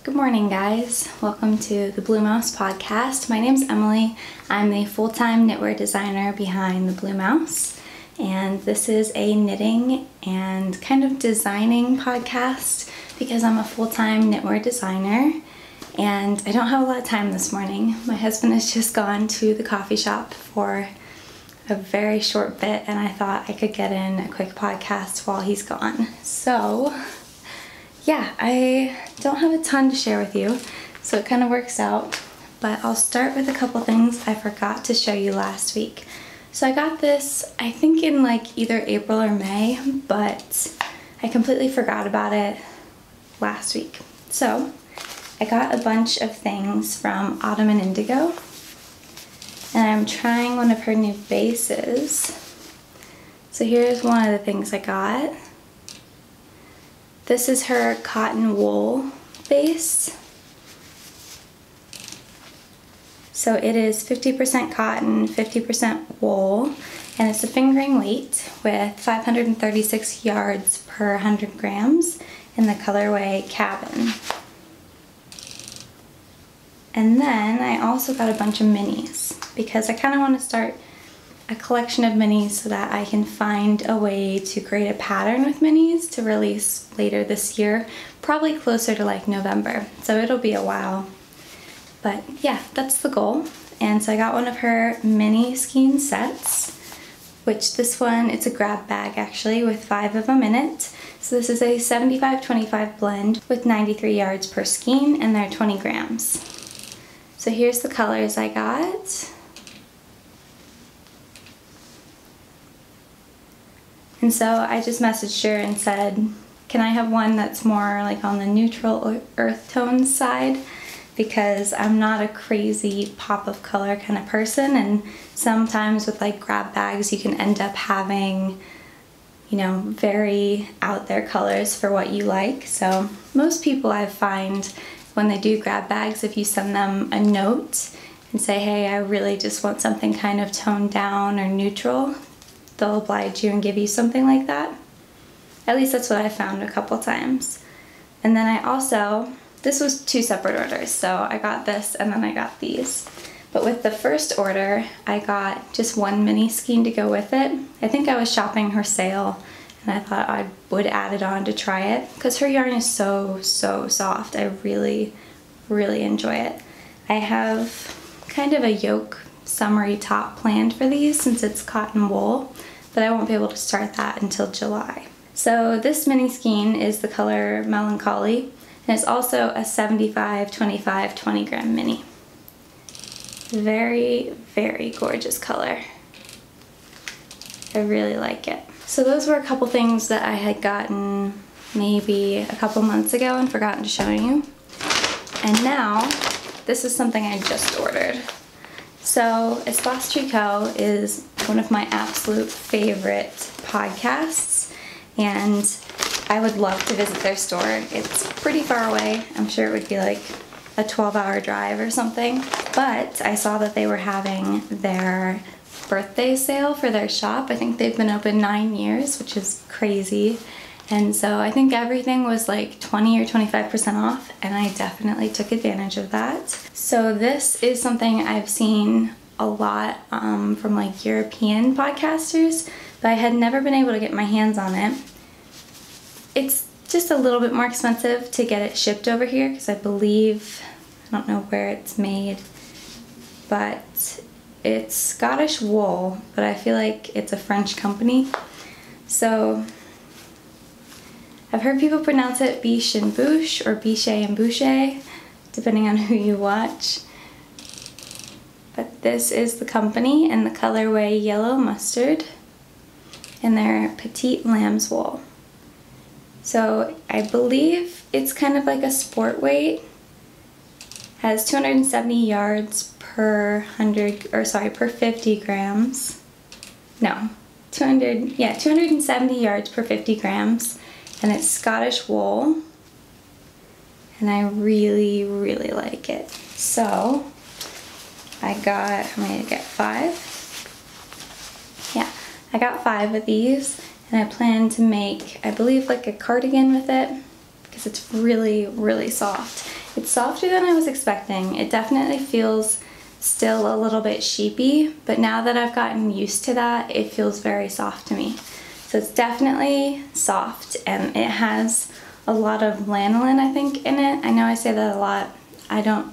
Good morning, guys. Welcome to the Blue Mouse Podcast. My name's Emily. I'm the full-time knitwear designer behind the Blue Mouse, and this is a knitting and kind of designing podcast because I'm a full-time knitwear designer and I don't have a lot of time this morning. My husband has just gone to the coffee shop for a very short bit and I thought I could get in a quick podcast while he's gone. So yeah, I don't have a ton to share with you, so it kind of works out, but I'll start with a couple things I forgot to show you last week. So I got this, I think in like either April or May, but I completely forgot about it last week. So I got a bunch of things from Ottoman Indigo, and I'm trying one of her new bases. So here's one of the things I got. This is her cotton wool base. So it is 50% cotton, 50% wool, and it's a fingering weight with 536 yards per 100 grams in the colorway Cabin. And then I also got a bunch of minis because I kind of want to start a collection of minis so that I can find a way to create a pattern with minis to release later this year, probably closer to like November, so it'll be a while. But yeah, that's the goal. And so I got one of her mini skein sets, which this one, it's a grab bag actually with 5 of them in it. So this is a 75-25 blend with 93 yards per skein and they're 20 grams. So here's the colors I got. And so I just messaged her and said, can I have one that's more like on the neutral earth tone side? Because I'm not a crazy pop of color kind of person, and sometimes with like grab bags you can end up having, you know, very out there colors for what you like. So most people I find when they do grab bags, if you send them a note and say, hey, I really just want something kind of toned down or neutral, they'll oblige you and give you something like that. At least that's what I found a couple times. And then I also, this was 2 separate orders, so I got this and then I got these. But with the first order, I got just one mini skein to go with it. I think I was shopping her sale and I thought I would add it on to try it because her yarn is so soft. I really enjoy it. I have kind of a yoke summery top planned for these since it's cotton wool, but I won't be able to start that until July. So this mini skein is the color Melancholy, and it's also a 75-25 20 gram mini. Very gorgeous color. I really like it. So those were a couple things that I had gotten maybe a couple months ago and forgotten to show you. And now this is something I just ordered. So Espace Tricot is one of my absolute favorite podcasts, and I would love to visit their store. It's pretty far away. I'm sure it would be like a 12-hour drive or something, but I saw that they were having their birthday sale for their shop. I think they've been open 9 years, which is crazy. And so I think everything was like 20 or 25% off, and I definitely took advantage of that. So this is something I've seen a lot from like European podcasters, but I had never been able to get my hands on it. It's just a little bit more expensive to get it shipped over here because I believe, I don't know where it's made, but it's Scottish wool, but I feel like it's a French company. So I've heard people pronounce it biche and bouche or biche and bouche, depending on who you watch. But this is the company in the colorway Yellow Mustard, and they're Petite Lamb's wool. So I believe it's kind of like a sport weight. Has 270 yards per 50 grams. No, 270 yards per 50 grams. And it's Scottish wool, and I really like it. So I got, how many did I get? 5? Yeah, I got 5 of these, and I plan to make, I believe, like a cardigan with it because it's really soft. It's softer than I was expecting. It definitely feels still a little bit sheepy, but now that I've gotten used to that, it feels very soft to me. So it's definitely soft, and it has a lot of lanolin, I think, in it. I know I say that a lot. I don't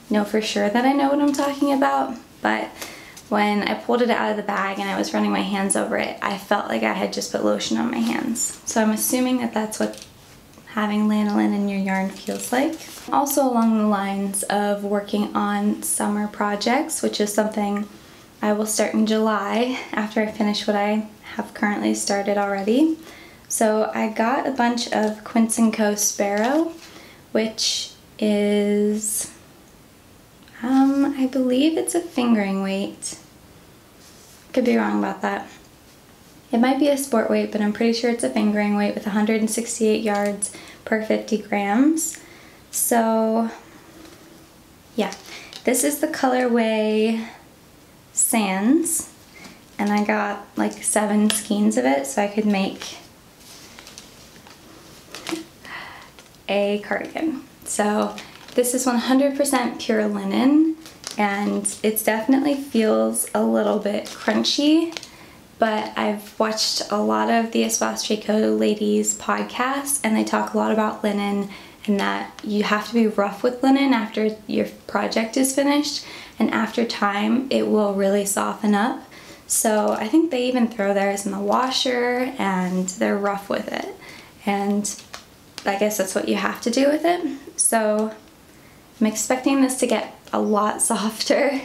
know for sure that I know what I'm talking about, but when I pulled it out of the bag and I was running my hands over it, I felt like I had just put lotion on my hands. So I'm assuming that that's what having lanolin in your yarn feels like. Also along the lines of working on summer projects, which is something I will start in July after I finish what I have currently started already. So I got a bunch of Quints Co Sparrow, which is I believe it's a fingering weight. Could be wrong about that. It might be a sport weight, but I'm pretty sure it's a fingering weight with 168 yards per 50 grams. So yeah, this is the colorway Sands, and I got like 7 skeins of it so I could make a cardigan. So this is 100% pure linen, and it definitely feels a little bit crunchy, but I've watched a lot of the Espostrico ladies podcasts, and they talk a lot about linen and that you have to be rough with linen after your project is finished, and after time it will really soften up. So I think they even throw theirs in the washer and they're rough with it, and I guess that's what you have to do with it. So I'm expecting this to get a lot softer,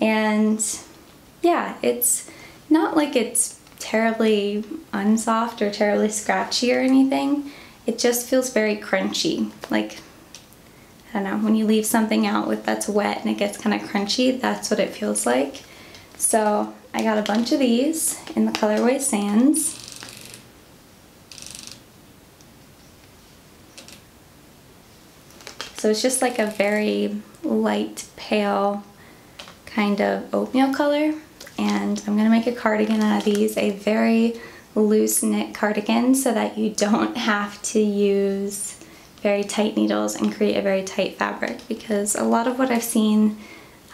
and yeah, it's not like it's terribly unsoft or terribly scratchy or anything. It just feels very crunchy. Like, I don't know, when you leave something out that's wet and it gets kind of crunchy, that's what it feels like. So I got a bunch of these in the colorway Sands. So it's just like a very light, pale kind of oatmeal color. And I'm gonna make a cardigan out of these, a very loose knit cardigan, so that you don't have to use very tight needles and create a very tight fabric, because a lot of what I've seen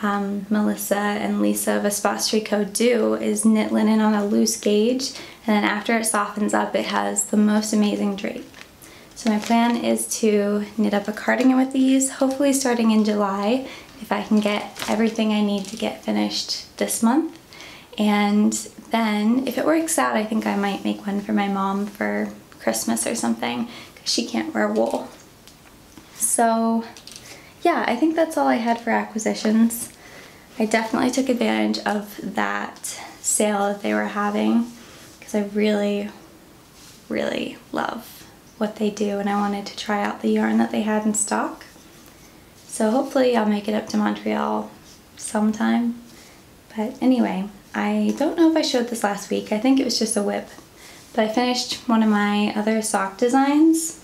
Melissa and Lisa of Espostrico do is knit linen on a loose gauge, and then after it softens up, it has the most amazing drape. So my plan is to knit up a cardigan with these, hopefully starting in July, if I can get everything I need to get finished this month. And then, if it works out, I think I might make one for my mom for Christmas or something, because she can't wear wool. So yeah, I think that's all I had for acquisitions. I definitely took advantage of that sale that they were having, because I really, really love what they do, and I wanted to try out the yarn that they had in stock. So hopefully I'll make it up to Montreal sometime. But anyway, I don't know if I showed this last week. I think it was just a whip. But I finished one of my other sock designs,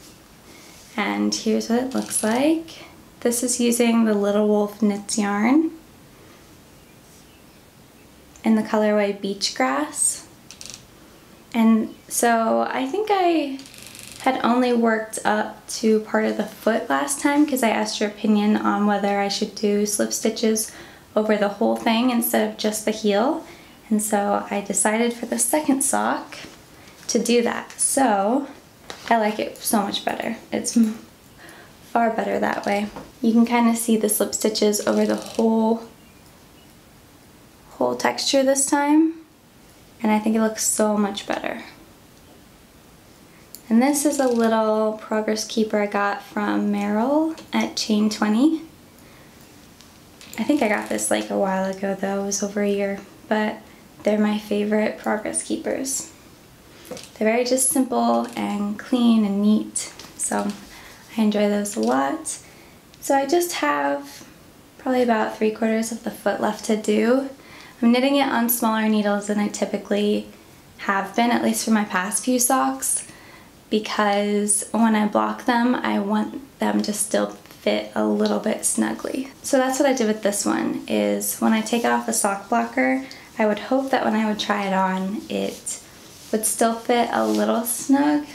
and here's what it looks like. This is using the Little Wolf Knits yarn in the colorway Beach Grass. And so I think I had only worked up to part of the foot last time, because I asked your opinion on whether I should do slip stitches over the whole thing instead of just the heel. And so I decided for the second sock to do that. So I like it so much better. It's far better that way. You can kind of see the slip stitches over the whole texture this time, and I think it looks so much better. And this is a little progress keeper I got from Merrill at Chain 20. I think I got this like a while ago though, it was over a year, but they're my favorite progress keepers. They're very just simple and clean and neat, so I enjoy those a lot. So I just have probably about 3/4 of the foot left to do. I'm knitting it on smaller needles than I typically have been, at least for my past few socks, because when I block them, I want them to still fit a little bit snugly. So that's what I did with this one, is when I take it off the sock blocker, I would hope that when I would try it on, it would still fit a little snug.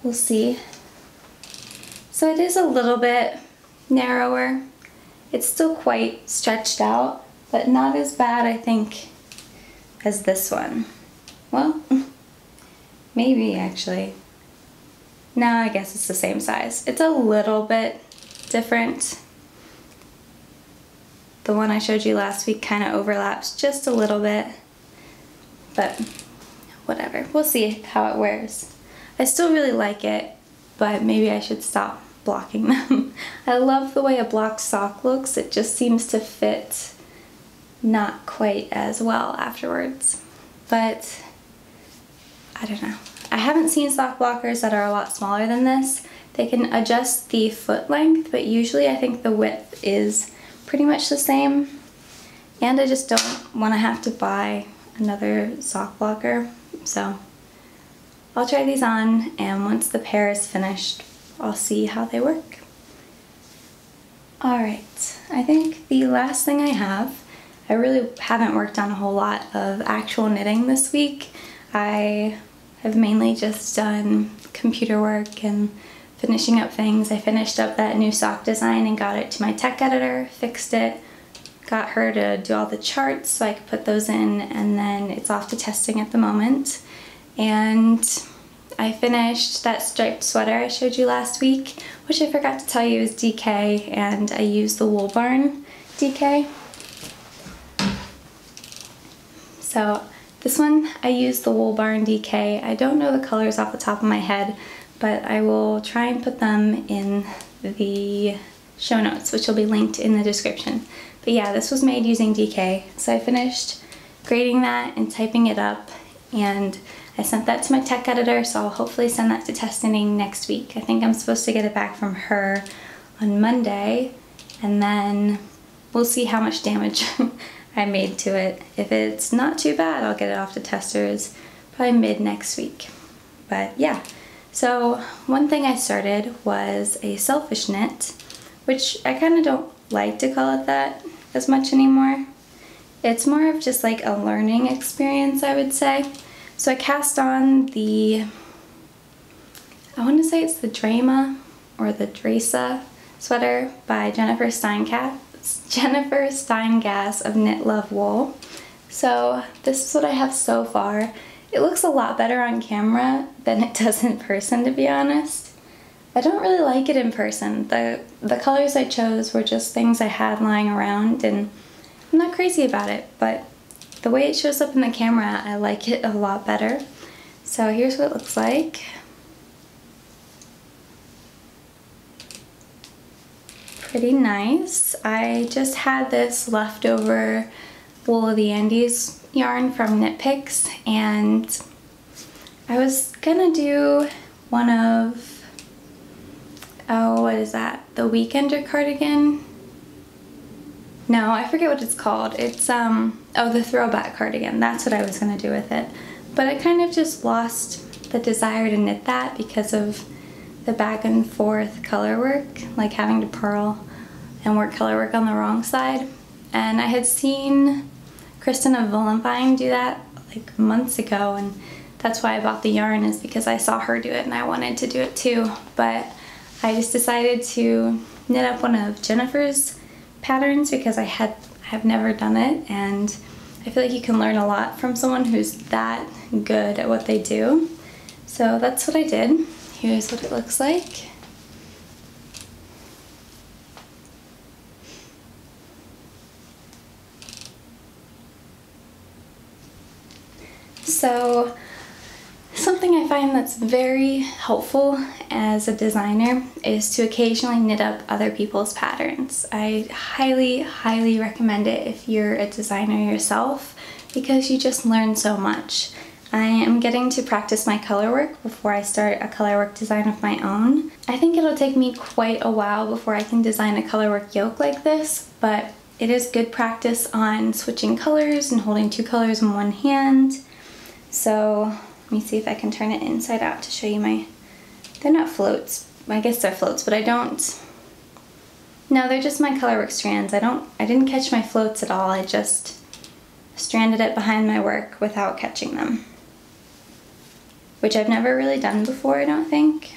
We'll see. So it is a little bit narrower. It's still quite stretched out, but not as bad, I think, as this one. Well, maybe actually. No, I guess it's the same size. It's a little bit different. The one I showed you last week kind of overlaps just a little bit, but whatever. We'll see how it wears. I still really like it, but maybe I should stop blocking them. I love the way a blocked sock looks. It just seems to fit not quite as well afterwards, but I don't know. I haven't seen sock blockers that are a lot smaller than this. They can adjust the foot length, but usually I think the width is pretty much the same, and I just don't want to have to buy another sock blocker, so I'll try these on, and once the pair is finished, I'll see how they work. Alright, I think the last thing I have, I really haven't worked on a whole lot of actual knitting this week. I have mainly just done computer work and finishing up things. I finished up that new sock design and got it to my tech editor, fixed it, got her to do all the charts so I could put those in, and then it's off to testing at the moment. And I finished that striped sweater I showed you last week, which I forgot to tell you is DK, and I used the Wool Barn DK. So this one, I used the Wool Barn DK. I don't know the colors off the top of my head, but I will try and put them in the show notes, which will be linked in the description. But yeah, this was made using DK. So I finished grading that and typing it up, and I sent that to my tech editor, so I'll hopefully send that to test knitting next week. I think I'm supposed to get it back from her on Monday, and then we'll see how much damage I made to it. If it's not too bad, I'll get it off to testers probably mid next week. But yeah, so one thing I started was a selfish knit, which I kind of don't like to call it that as much anymore. It's more of just like a learning experience, I would say. So I cast on the, I want to say it's the Drama or the Teresa Sweater by Jennifer Steingass of Knit Love Wool. So this is what I have so far. It looks a lot better on camera than it does in person, to be honest. I don't really like it in person. The colors I chose were just things I had lying around, and I'm not crazy about it, but the way it shows up in the camera, I like it a lot better. So here's what it looks like. Pretty nice. I just had this leftover Wool of the Andes yarn from Knit Picks, and I was gonna do one of, oh, what is that? The Weekender cardigan? No, I forget what it's called. It's, oh, the Throwback cardigan. That's what I was gonna do with it. But I kind of just lost the desire to knit that because of the back and forth color work, like having to purl and work color work on the wrong side. And I had seen Kristen of Vollenfine do that like months ago, and that's why I bought the yarn, is because I saw her do it and I wanted to do it too. But I just decided to knit up one of Jennifer's patterns because I have never done it, and I feel like you can learn a lot from someone who's that good at what they do. So that's what I did. Here's what it looks like. So something I find that's very helpful as a designer is to occasionally knit up other people's patterns. I highly, highly recommend it if you're a designer yourself, because you just learn so much. I am getting to practice my color work before I start a color work design of my own. I think it'll take me quite a while before I can design a color work yoke like this, but it is good practice on switching colors and holding two colors in one hand. So let me see if I can turn it inside out to show you my, they're not floats. I guess they're floats, but I don't, no, they're just my color work strands. I didn't catch my floats at all. I just stranded it behind my work without catching them, which I've never really done before, I don't think.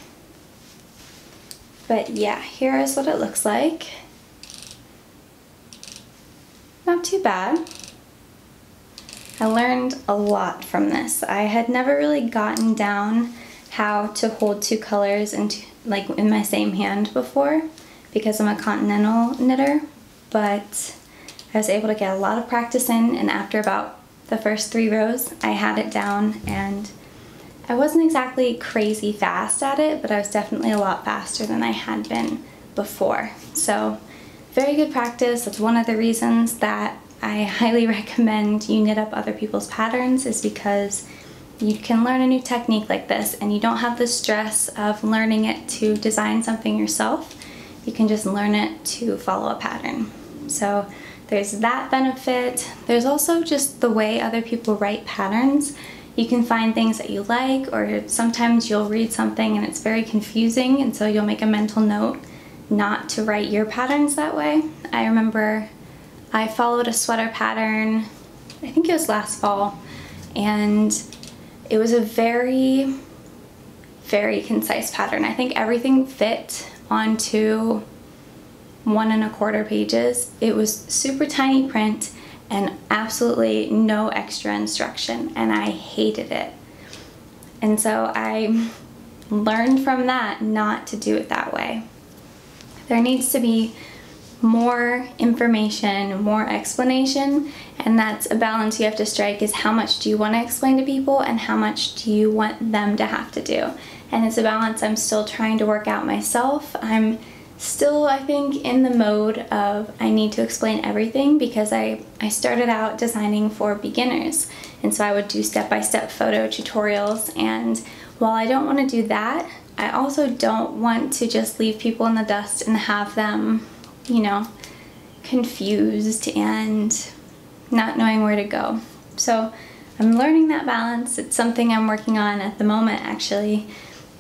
But yeah, here is what it looks like. Not too bad. I learned a lot from this. I had never really gotten down how to hold two colors in my same hand before because I'm a continental knitter, but I was able to get a lot of practice in, and after about the first 3 rows, I had it down, and I wasn't exactly crazy fast at it, but I was definitely a lot faster than I had been before. So very good practice. That's one of the reasons that I highly recommend you knit up other people's patterns, is because you can learn a new technique like this and you don't have the stress of learning it to design something yourself. You can just learn it to follow a pattern. So there's that benefit. There's also just the way other people write patterns. You can find things that you like, or sometimes you'll read something and it's very confusing, and so you'll make a mental note not to write your patterns that way. I remember I followed a sweater pattern, I think it was last fall, and it was a very, very concise pattern. I think everything fit onto 1 1/4 pages. It was super tiny print and absolutely no extra instruction, and I hated it. And so I learned from that not to do it that way. There needs to be more information, more explanation, and that's a balance you have to strike, is how much do you want to explain to people and how much do you want them to have to do. And it's a balance I'm still trying to work out myself. I'm still, I think, in the mode of I need to explain everything, because I started out designing for beginners, and so I would do step-by-step photo tutorials, and while I don't want to do that, I also don't want to just leave people in the dust and have them, you know, confused and not knowing where to go. So I'm learning that balance. It's something I'm working on at the moment, actually,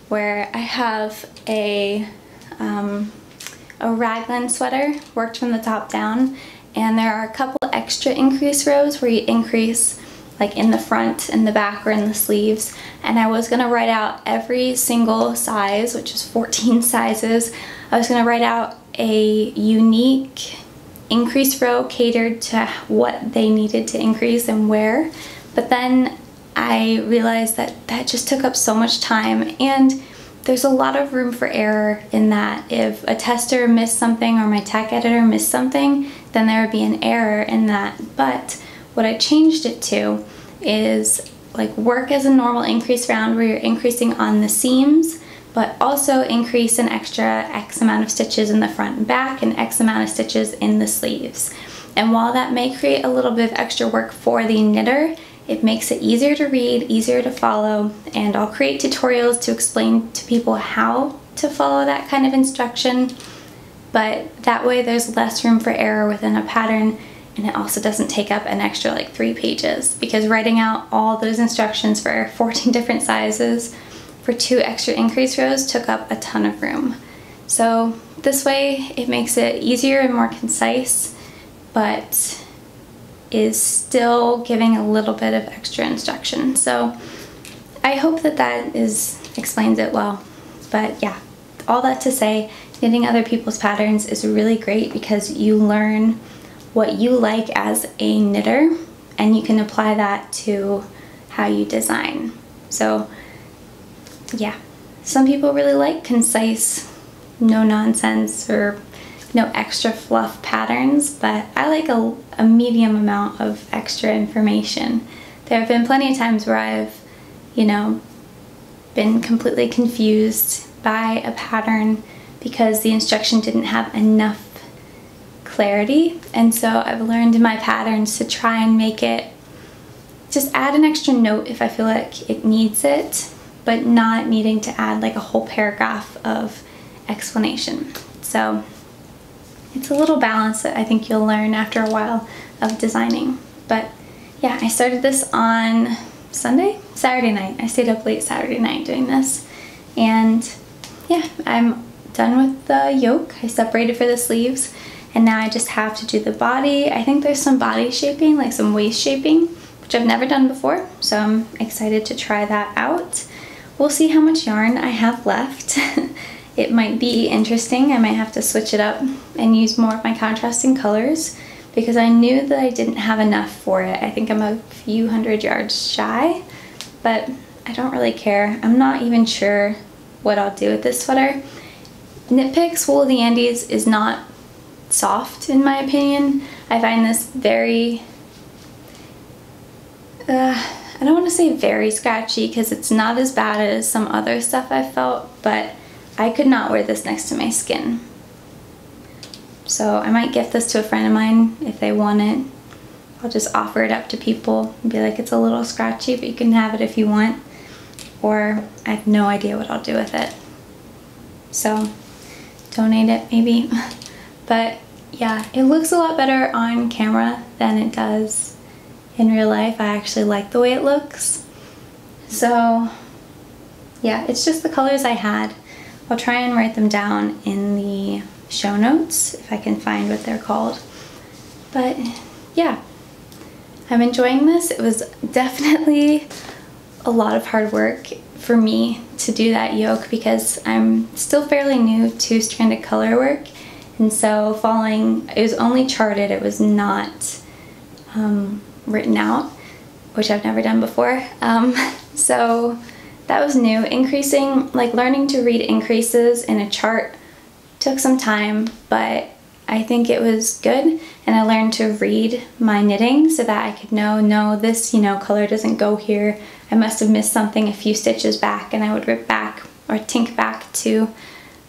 where I have a raglan sweater worked from the top down, and there are a couple extra increase rows where you increase like in the front, in the back, or in the sleeves, and I was gonna write out every single size, which is 14 sizes. I was gonna write out a unique increase row catered to what they needed to increase and where, but then I realized that that just took up so much time, and there's a lot of room for error in that. If a tester missed something or my tech editor missed something, then there would be an error in that. But what I changed it to is like work as a normal increase round where you're increasing on the seams, but also increase an extra X amount of stitches in the front and back and X amount of stitches in the sleeves. And while that may create a little bit of extra work for the knitter, it makes it easier to read, easier to follow, and I'll create tutorials to explain to people how to follow that kind of instruction, but that way there's less room for error within a pattern, and it also doesn't take up an extra like 3 pages, because writing out all those instructions for 14 different sizes for 2 extra increase rows took up a ton of room. So this way it makes it easier and more concise, but is still giving a little bit of extra instruction. So I hope that that explains it well. But yeah, all that to say, knitting other people's patterns is really great because you learn what you like as a knitter, and you can apply that to how you design. So yeah, some people really like concise, no nonsense or no extra fluff patterns, but I like a medium amount of extra information. There have been plenty of times where I've, you know, been completely confused by a pattern because the instruction didn't have enough clarity, and so I've learned in my patterns to try and make it, just add an extra note if I feel like it needs it, but not needing to add like a whole paragraph of explanation. So it's a little balance that I think you'll learn after a while of designing. But yeah, I started this on Saturday night. I stayed up late Saturday night doing this. And yeah, I'm done with the yoke. I separated for the sleeves, and now I just have to do the body. I think there's some body shaping, like some waist shaping, which I've never done before, so I'm excited to try that out. We'll see how much yarn I have left. it might be interesting. I might have to switch it up and use more of my contrasting colors because I knew that I didn't have enough for it. I think I'm a few hundred yards shy, but I don't really care. I'm not even sure what I'll do with this sweater. Knit Picks Wool of the Andes is not soft in my opinion. I find this very, I don't want to say very scratchy because it's not as bad as some other stuff I've felt, but I could not wear this next to my skin. So I might gift this to a friend of mine if they want it. I'll just offer it up to people and be like, it's a little scratchy, but you can have it if you want. Or I have no idea what I'll do with it. So donate it maybe. But yeah, it looks a lot better on camera than it does in real life. I actually like the way it looks. So yeah, it's just the colors I had. I'll try and write them down in the show notes if I can find what they're called. But yeah, I'm enjoying this. It was definitely a lot of hard work for me to do that yoke because I'm still fairly new to stranded color work, and so it was only charted, it was not written out, which I've never done before. So that was new. Learning to read increases in a chart took some time, but I think it was good, and I learned to read my knitting so that I could know, no, this, color doesn't go here. I must have missed something a few stitches back, and I would rip back or tink back to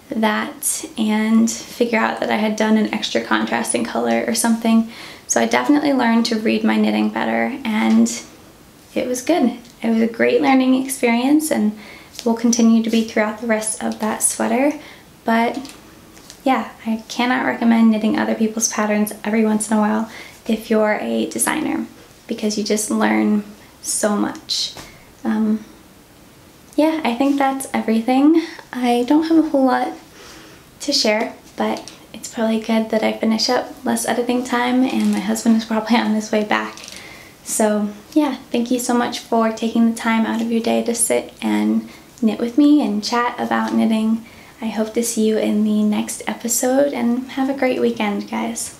that and figure out that I had done an extra contrasting color or something. So I definitely learned to read my knitting better, and it was good. It was a great learning experience and will continue to be throughout the rest of that sweater. But yeah, I cannot recommend knitting other people's patterns every once in a while if you're a designer, because you just learn so much. Yeah, I think that's everything. I don't have a whole lot to share, but it's probably good that I finish up, less editing time, and my husband is probably on his way back. So yeah, thank you so much for taking the time out of your day to sit and knit with me and chat about knitting. I hope to see you in the next episode, and have a great weekend, guys.